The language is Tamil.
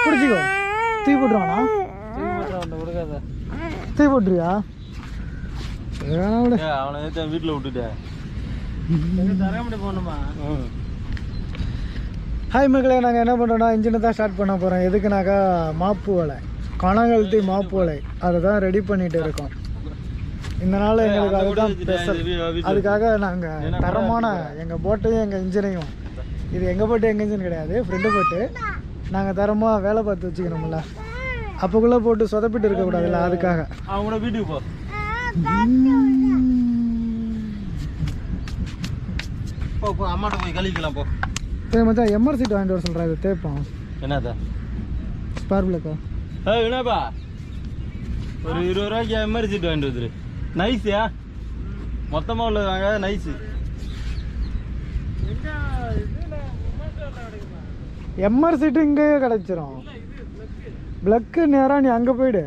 பிடிச்சிக்கோ. தூக்கி போட்டுருவானா? கொடுக்காத. தூக்கி போட்டுருவியா? அவனை வீட்டில் விட்டுட்டேன். தரமுடி போகணுமா? ஹாய் மக்களே, நாங்கள் என்ன பண்ணுறோன்னா இன்ஜினை தான் ஸ்டார்ட் பண்ண போகிறோம். எதுக்குனாக்கா மாப்பு வலை, கனகழுத்தி மாப்பு வலை, அதை தான் ரெடி பண்ணிகிட்டு இருக்கோம். இந்த நாள் எங்களுக்கு அதுதான் ஸ்பெஷல். அதுக்காக நாங்கள் தரமான எங்கள் போட்டையும் எங்கள் இன்ஜினையும், இது எங்கள் போட்டு எங்கள் இன்ஜின் கிடையாது, ஃப்ரெண்டு போட்டு, நாங்கள் தரமாக வேலை பார்த்து வச்சுக்கணும்ல, அப்போக்குள்ளே போட்டு சொதப்பிட்டு இருக்கக்கூடாதுல்ல, அதுக்காக. அவங்களோட வீட்டுக்கு போ. அம்மாட்ட போய் கழிக்கலாம் போ. சரி மச்சான், எம்ஆர் சீட் வாங்கிட்டு வர சொல்கிறேன். இது தேய்ப்போம். என்னதா ஸ்பார் பிளக்கா? என்னப்பா ஒரு 20 ரூபாய்க்கு எம்ஆர் சீட் வாங்கிட்டு வந்துரு. நைஸியா மொத்தமாக உள்ள வாங்க. நைஸு எம்ஆர் சீட்டு இங்கேயே கிடச்சிரும். பிளக்கு நேராக நீ அங்கே போயிடு.